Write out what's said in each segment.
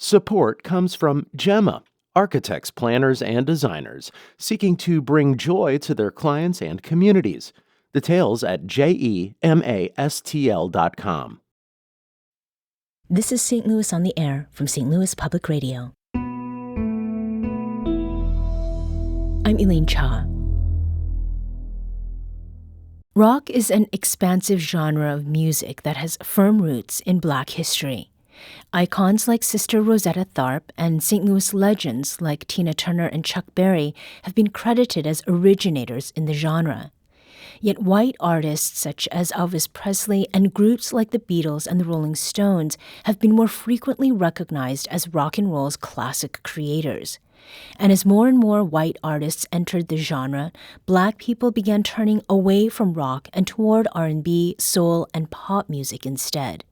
Support comes from Gemma, architects, planners, and designers seeking to bring joy to their clients and communities. Details at gemastl.com. This is St. Louis on the Air from St. Louis Public Radio. I'm Elaine Cha. Rock is an expansive genre of music that has firm roots in Black history. Icons like Sister Rosetta Tharpe and St. Louis legends like Tina Turner and Chuck Berry have been credited as originators in the genre. Yet white artists such as Elvis Presley and groups like the Beatles and the Rolling Stones have been more frequently recognized as rock and roll's classic creators. And as more and more white artists entered the genre, Black people began turning away from rock and toward R&B, soul, and pop music instead.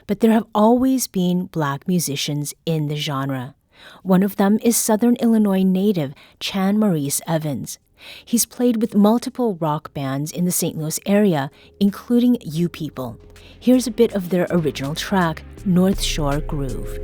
But there have always been Black musicians in the genre. One of them is Southern Illinois native Chan Maurice Evans. He's played with multiple rock bands in the St. Louis area, including You People. Here's a bit of their original track, North Shore Groove.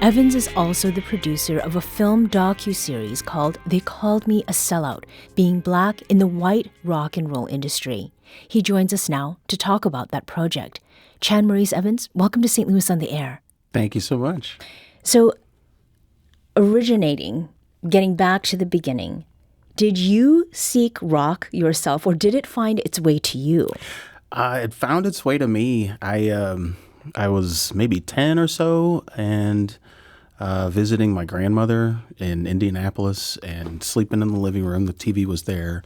Evans is also the producer of a film docuseries called They Called Me a Sellout, Being Black in the White Rock and Roll Industry. He joins us now to talk about that project. Chan Maurice Evans, welcome to St. Louis on the Air. Thank you so much. So, getting back to the beginning, did you seek rock yourself or did it find its way to you? It found its way to me. I was maybe 10 or so and visiting my grandmother in Indianapolis and sleeping in the living room. The TV was there.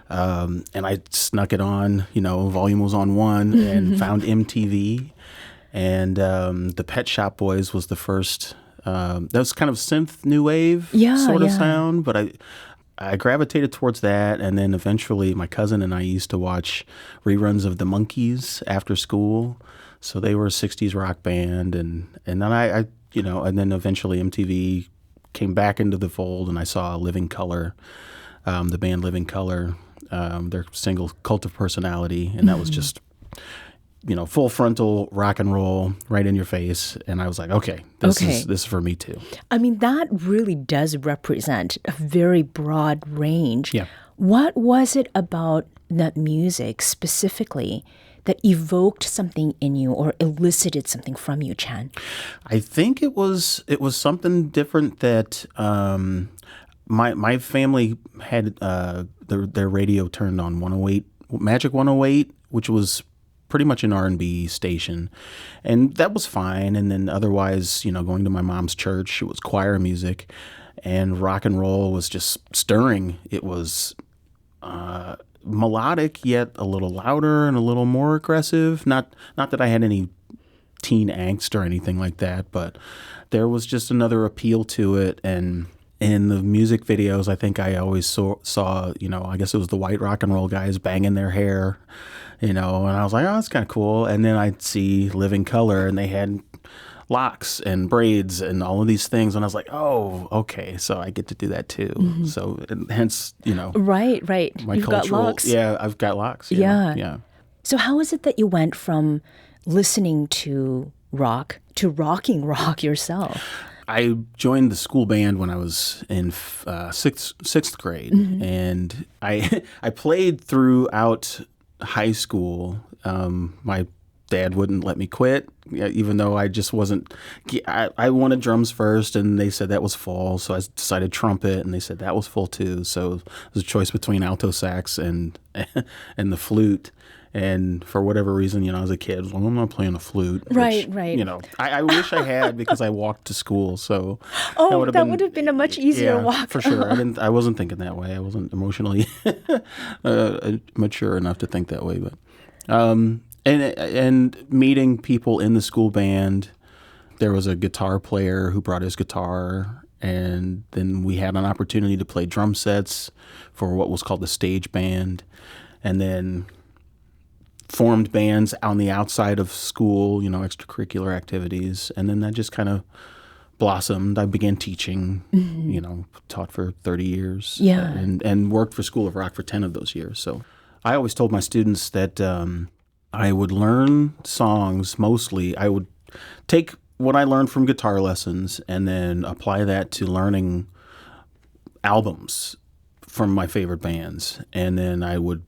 And I snuck it on, volume was on 1 and found MTV. And the Pet Shop Boys was the first, that was kind of synth new wave sort of sound. But I gravitated towards that. And then eventually my cousin and I used to watch reruns of the Monkees after school. So they were a 60s rock band, and then I and then eventually MTV came back into the fold, and I saw Living Colour, the band Living Colour, their single Cult of Personality, and that was just, full frontal rock and roll right in your face, and I was like, okay, this is for me too. I mean, that really does represent a very broad range. Yeah. What was it about that music specifically that evoked something in you or elicited something from you, Chan? I think it was something different that my family had their radio turned on 108, Magic 108, which was pretty much an R&B station, and that was fine. And then otherwise, going to my mom's church, it was choir music, and rock and roll was just stirring. It was melodic, yet a little louder and a little more aggressive. Not that I had any teen angst or anything like that, but there was just another appeal to it. And in the music videos, I think I always saw, I guess it was the white rock and roll guys banging their hair, and I was like, oh, that's kind of cool. And then I'd see Living Colour, and they had locks and braids and all of these things, and I was like, oh, okay, so I get to do that too. Mm-hmm. So hence, right, my You've cultural, got locks. Yeah, I've got locks. Yeah. So how is it that you went from listening to rock to rocking rock yourself? I joined the school band when I was in sixth grade, and I played throughout high school. My dad wouldn't let me quit, even though I just wasn't. I wanted drums first, and they said that was full, so I decided trumpet, and they said that was full too. So it was a choice between alto sax and the flute. And for whatever reason, as a kid, I was like, I'm not playing a flute. Right. I wish I had, because I walked to school. So that would have been a much easier walk. For sure. I wasn't thinking that way. I wasn't emotionally mature enough to think that way. But and meeting people in the school band, there was a guitar player who brought his guitar, And then we had an opportunity to play drum sets for what was called the stage band, and then formed bands on the outside of school, extracurricular activities. And then that just kind of blossomed. I began teaching, taught for 30 years and worked for School of Rock for 10 of those years. So I always told my students that I would learn songs mostly. I would take what I learned from guitar lessons and then apply that to learning albums from my favorite bands. And then I would,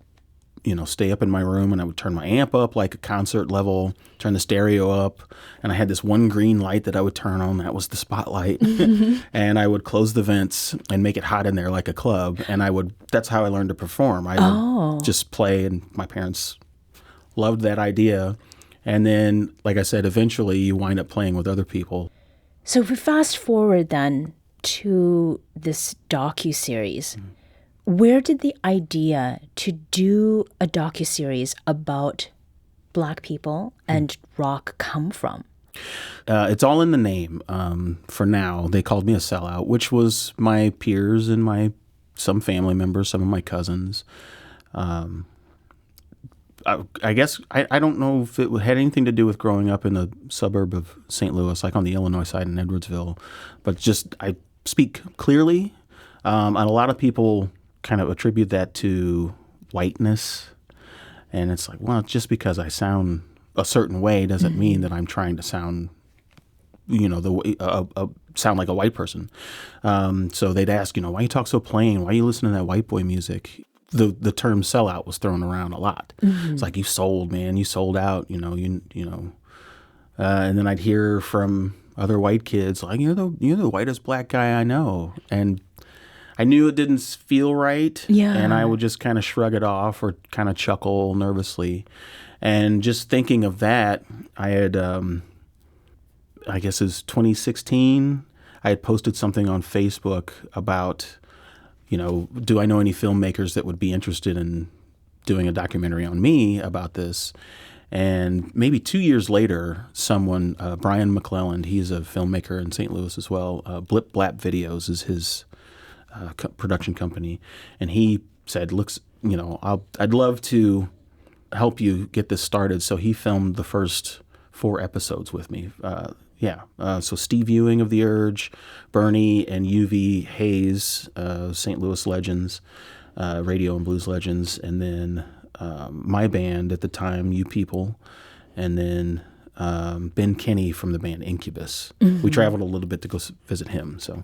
stay up in my room and I would turn my amp up like a concert level, turn the stereo up. And I had this one green light that I would turn on. That was the spotlight. And I would close the vents and make it hot in there like a club. And that's how I learned to perform. I would just play, and my parents loved that idea. And then, like I said, eventually you wind up playing with other people. So if we fast forward then to this docuseries, where did the idea to do a docuseries about Black people and rock come from? It's all in the name. For now, they called me a sellout, which was my peers and some family members, some of my cousins. I guess I don't know if it had anything to do with growing up in the suburb of St. Louis, like on the Illinois side in Edwardsville, but just I speak clearly, and a lot of people kind of attribute that to whiteness, and it's like, well, just because I sound a certain way doesn't mean that I'm trying to sound, sound like a white person. So they'd ask, why you talk so plain? Why you listen to that white boy music? The term sellout was thrown around a lot. It's like, you sold, man, you sold out, and then I'd hear from other white kids like, you're the whitest Black guy I know, and I knew it didn't feel right, and I would just kind of shrug it off or kind of chuckle nervously. And just thinking of that, I had, I guess it was 2016, I had posted something on Facebook about, do I know any filmmakers that would be interested in doing a documentary on me about this? And maybe 2 years later, someone, Brian McClelland, he's a filmmaker in St. Louis as well. Blip Blap Videos is his production company. And he said, I'd love to help you get this started. So he filmed the first 4 episodes with me. So Steve Ewing of The Urge, Bernie and Uvee Hayes, St. Louis legends, radio and blues legends, and then my band at the time, You People, and then Ben Kenny from the band Incubus. We traveled a little bit to go visit him. So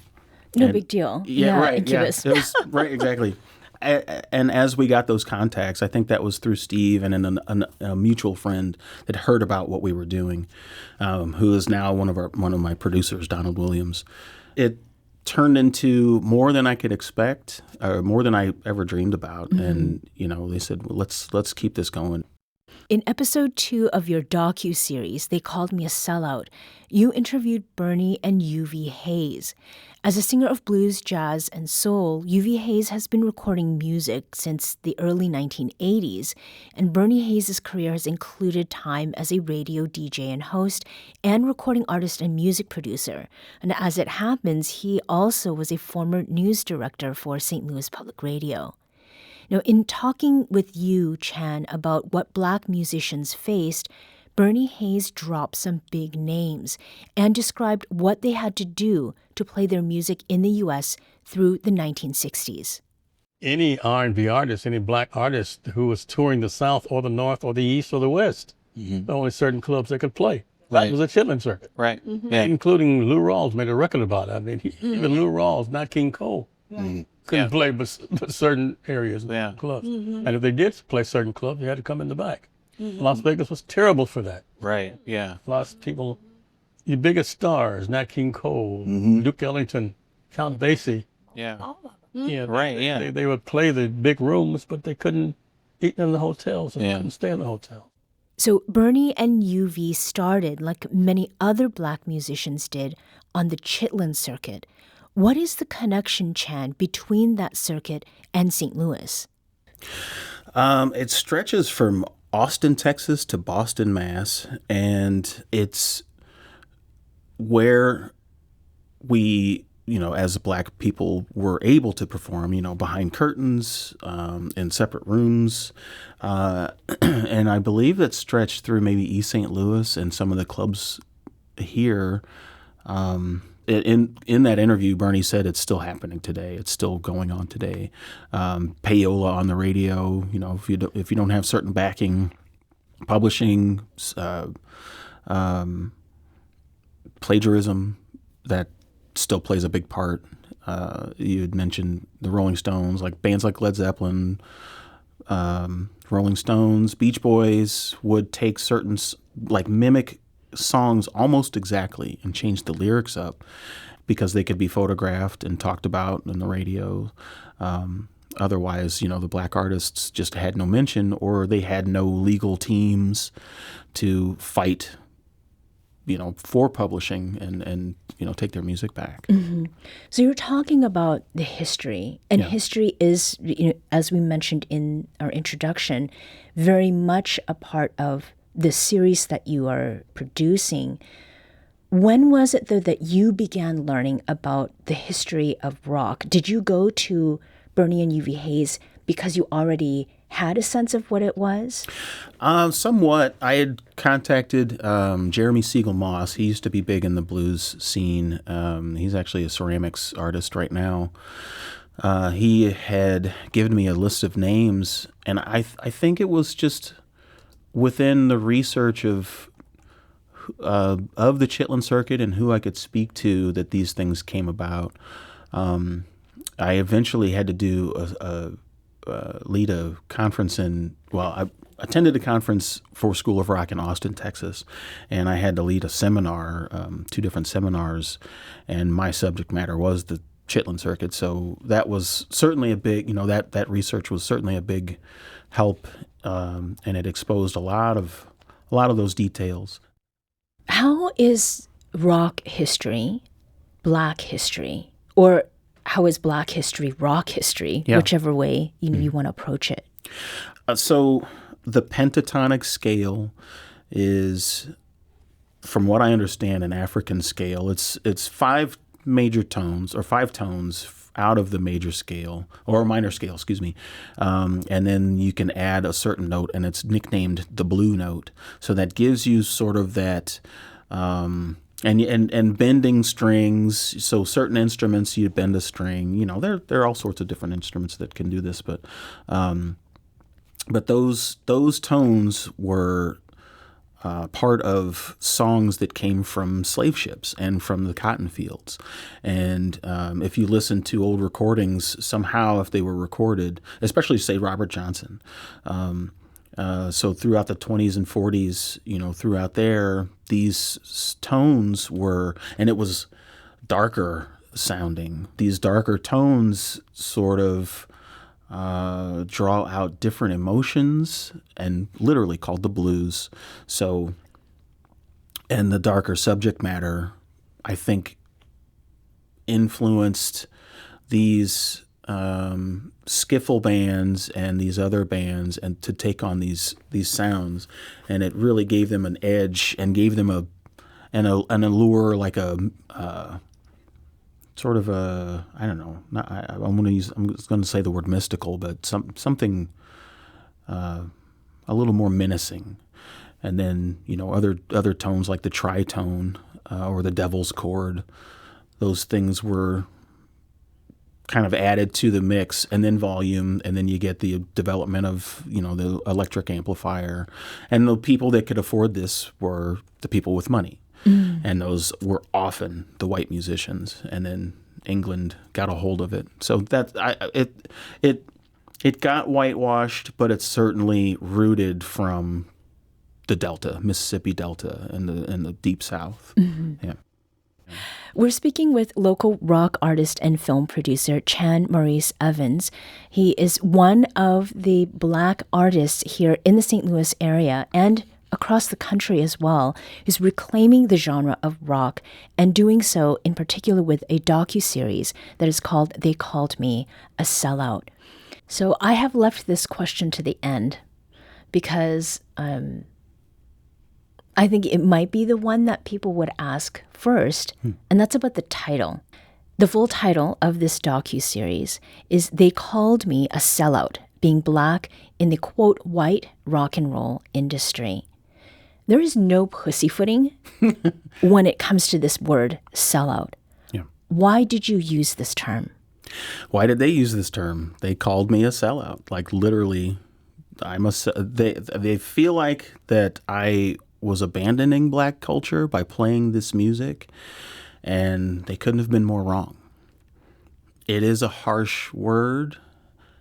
big deal. Yeah, right. Incubus. Yeah, it was, right, exactly. And as we got those contacts, I think that was through Steve and a mutual friend that heard about what we were doing, who is now one of my producers, Donald Williams. It turned into more than I could expect, or more than I ever dreamed about. And they said, well, let's keep this going. In episode 2 of your docuseries, They Called Me a Sellout, you interviewed Bernie and Uvee Hayes. As a singer of blues, jazz, and soul, Uvee Hayes has been recording music since the early 1980s, and Bernie Hayes' career has included time as a radio DJ and host and recording artist and music producer. And as it happens, he also was a former news director for St. Louis Public Radio. Now, in talking with you, Chan, about what Black musicians faced, Bernie Hayes dropped some big names and described what they had to do to play their music in the U.S. through the 1960s. Any R&B artist, any Black artist who was touring the South or the North or the East or the West, only certain clubs they could play. That was a chitlin circuit. Right. Yeah. Including Lou Rawls made a record about it. I mean, even Lou Rawls, not King Cole, couldn't play but certain areas of clubs. And if they did play certain clubs, they had to come in the back. Las Vegas was terrible for that. Right, yeah. Lots of people, your biggest stars, Nat King Cole, Duke Ellington, Count Basie. Yeah. Yeah, Right, yeah. They would play the big rooms, but they couldn't eat in the hotels and couldn't stay in the hotel. So Bernie and Uvee started, like many other Black musicians did, on the chitlin circuit. What is the connection, Chan, between that circuit and St. Louis? It stretches from Austin, Texas to Boston, Mass. And it's where we, as Black people were able to perform, behind curtains, in separate rooms. And I believe that stretched through maybe East St. Louis and some of the clubs here. In that interview, Bernie said it's still happening today. It's still going on today. Payola on the radio, if you don't have certain backing, publishing, plagiarism, that still plays a big part. You had mentioned the Rolling Stones, like bands like Led Zeppelin, Rolling Stones, Beach Boys would take certain, mimic songs almost exactly and change the lyrics up because they could be photographed and talked about on the radio. Otherwise, the Black artists just had no mention, or they had no legal teams to fight for publishing and take their music back. Mm-hmm. So you're talking about the history, and history is, as we mentioned in our introduction, very much a part of the series that you are producing. When was it, though, that you began learning about the history of rock? Did you go to Bernie and Uvee Hayes because you already had a sense of what it was? Somewhat. I had contacted Jeremy Siegel Moss. He used to be big in the blues scene. He's actually a ceramics artist right now. He had given me a list of names, and I think it was just within the research of the Chitlin Circuit and who I could speak to that these things came about. I eventually had to do lead a conference I attended a conference for School of Rock in Austin, Texas, and I had to lead a seminar, 2 different seminars, and my subject matter was the Chitlin Circuit. So that was certainly a big, that research was certainly a big help, and it exposed a lot of those details. How is rock history Black history, or how is Black history rock history, whichever way you want to approach it? So the pentatonic scale is, from what I understand, an African scale. It's 5 major tones, or 5 tones out of the major scale, or minor scale, excuse me. And then you can add a certain note, and it's nicknamed the blue note. So that gives you sort of that, and bending strings. So certain instruments, you bend a string. There are all sorts of different instruments that can do this, but those tones were part of songs that came from slave ships and from the cotton fields. And if you listen to old recordings, somehow if they were recorded, especially say Robert Johnson, so throughout the 20s and 40s, throughout there, these tones were, and it was darker sounding. These darker tones sort of draw out different emotions, and literally called the blues. So, and the darker subject matter, I think, influenced these skiffle bands and these other bands, and to take on these sounds, and it really gave them an edge and gave them an allure, like a sort of a, I don't know, I'm going to say the word mystical, but something a little more menacing. And then other tones like the tritone or the devil's chord, those things were kind of added to the mix, and then volume, and then you get the development of the electric amplifier. And the people that could afford this were the people with money. And those were often the white musicians, and then England got a hold of it. So that it got whitewashed, but it's certainly rooted from the Delta, Mississippi Delta, and the Deep South. Mm-hmm. Yeah. We're speaking with local rock artist and film producer Chan Maurice Evans. He is one of the Black artists here in the St. Louis area and across the country as well, who's reclaiming the genre of rock, and doing so in particular with a docuseries that is called They Called Me a Sellout. So I have left this question to the end because I think it might be the one that people would ask first, and that's about the title. The full title of this docuseries is They Called Me a Sellout, Being Black in the, quote, white rock and roll industry. There is no pussyfooting when it comes to this word sellout. Yeah. Why did you use this term? Why did they use this term? They called me a sellout. Like literally, they feel like that I was abandoning black culture by playing this music, and they couldn't have been more wrong. It is a harsh word,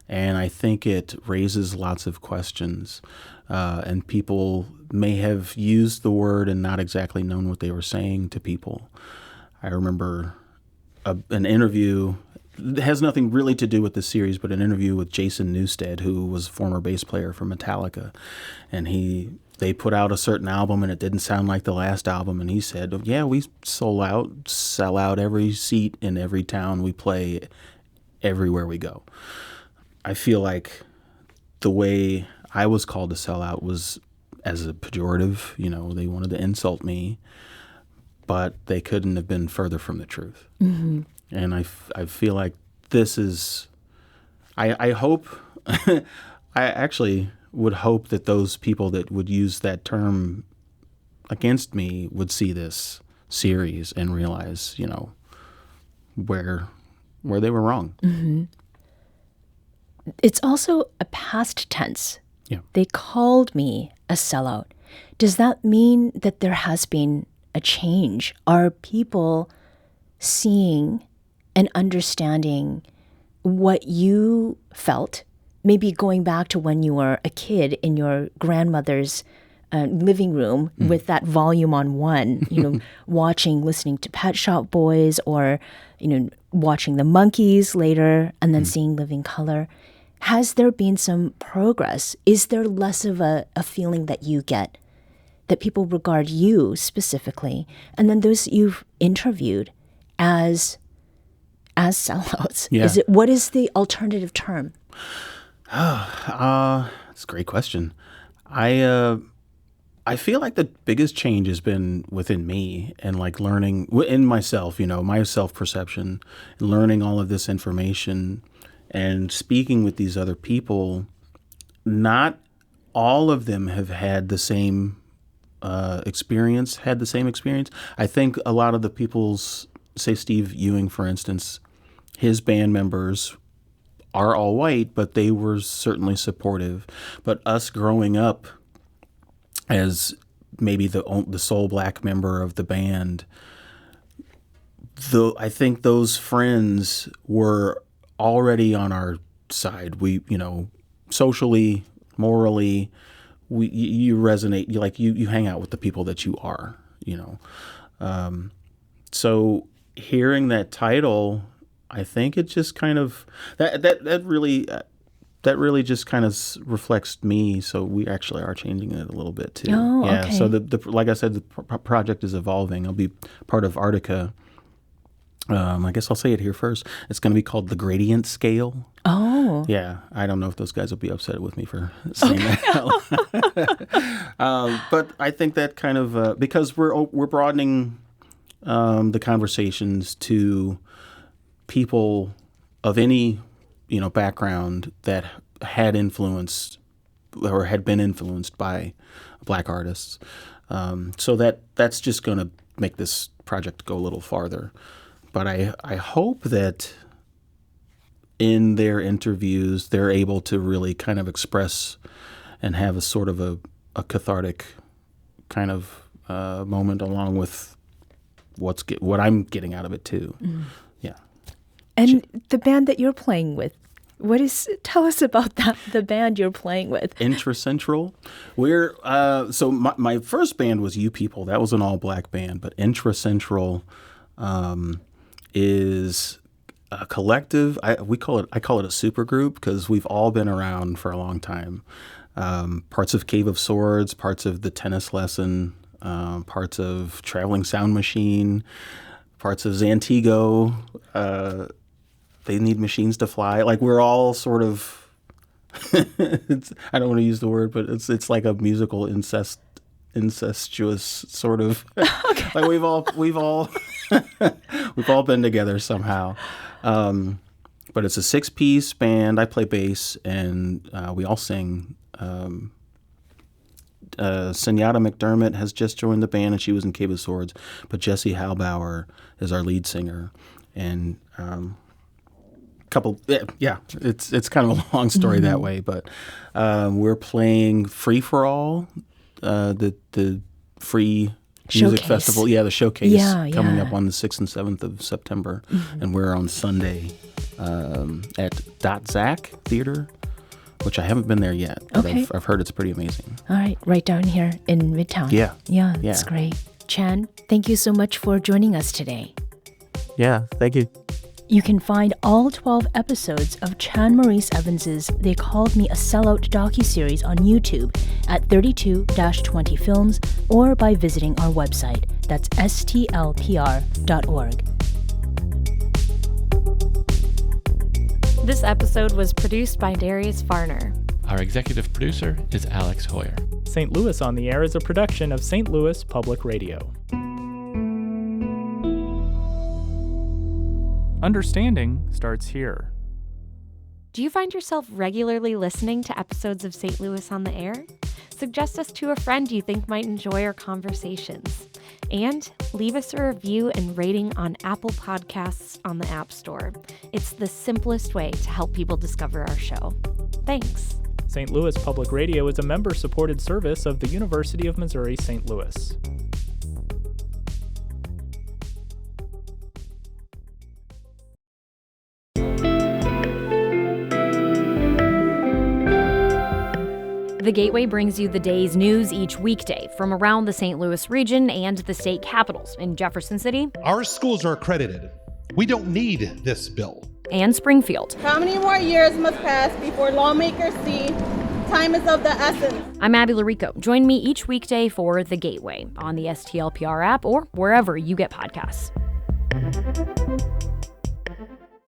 and I think it raises lots of questions. And people may have used the word and not exactly known what they were saying to people. I remember an interview. It has nothing really to do with the series, but an interview with Jason Newsted, who was a former bass player for Metallica. And they put out a certain album and it didn't sound like the last album. And he said, yeah, we sell out every seat in every town we play, everywhere we go. I feel like the way I was called a sellout was as a pejorative. You know, they wanted to insult me, but they couldn't have been further from the truth. Mm-hmm. And I feel like this is, I hope, I actually would hope that those people that would use that term against me would see this series and realize, you know, where they were wrong. Mm-hmm. It's also a past tense. Yeah. They called me a sellout. Does that mean that there has been a change? Are people seeing and understanding what you felt, maybe going back to when you were a kid in your grandmother's living room with that volume on one, you know, listening to Pet Shop Boys, or, you know, watching the Monkees later and then seeing Living Color? Has there been some progress? Is there less of a feeling that you get, that people regard you specifically, and then those you've interviewed as sellouts? Yeah. What is the alternative term? That's a great question. I feel like the biggest change has been within me and like learning in myself, you know, my self-perception, learning all of this information and speaking with these other people. Not all of them have had the same experience. I think a lot of the people's, say Steve Ewing, for instance, his band members are all white, but they were certainly supportive. But us growing up as maybe the sole black member of the band, I think those friends were already on our side. We, you know, socially, morally, you resonate. You hang out with the people that you are, you know. So hearing that title, I think it just kind of that really just kind of reflects me. So we actually are changing it a little bit too. Oh, yeah. okay. So like I said, the project is evolving. I'll be part of Arctica. I guess I'll say it here first. It's going to be called the Gradient Scale. Oh. Yeah. I don't know if those guys will be upset with me for saying that. But I think that kind of because we're broadening the conversations to people of any, you know, background that had influenced or had been influenced by black artists. So that's just going to make this project go a little farther. But I hope that in their interviews they're able to really kind of express and have a sort of a cathartic kind of moment along with what I'm getting out of it too. Mm. Yeah. And the band that you're playing with, tell us about the band you're playing with. Intracentral. We're so my first band was You People. That was an all black band, but Intracentral is a collective. I call it a super group because we've all been around for a long time. Parts of Cave of Swords, parts of The Tennis Lesson, parts of Traveling Sound Machine, parts of Zantigo. They Need Machines to Fly. Like we're all sort of. I don't want to use the word, but it's like a musical incest incestuous sort of. Okay. Like we've all we've all been together somehow. But it's a 6-piece band. I play bass, and we all sing. Senyata McDermott has just joined the band, and she was in Cave of Swords. But Jesse Halbauer is our lead singer, and it's kind of a long story that way. But we're playing Free for All, the free music festival. Yeah, the showcase coming up on the 6th and 7th of September, and we're on Sunday at Zach Theater, which I haven't been there yet, but I've heard it's pretty amazing. All right, right down here in Midtown. Yeah, that's great. Chan, thank you so much for joining us today. Yeah, thank you. You can find all 12 episodes of Chan Maurice Evans's They Called Me a Sellout docuseries on YouTube at 32-20 Films or by visiting our website. That's stlpr.org. This episode was produced by Darius Farner. Our executive producer is Alex Hoyer. St. Louis on the Air is a production of St. Louis Public Radio. Understanding starts here. Do you find yourself regularly listening to episodes of St. Louis on the Air? Suggest us to a friend you think might enjoy our conversations. And leave us a review and rating on Apple Podcasts on the App Store. It's the simplest way to help people discover our show. Thanks. St. Louis Public Radio is a member-supported service of the University of Missouri St. Louis. The Gateway brings you the day's news each weekday from around the St. Louis region and the state capitals in Jefferson City. Our schools are accredited. We don't need this bill. And Springfield. How many more years must pass before lawmakers see time is of the essence? I'm Abby Larico. Join me each weekday for The Gateway on the STLPR app or wherever you get podcasts.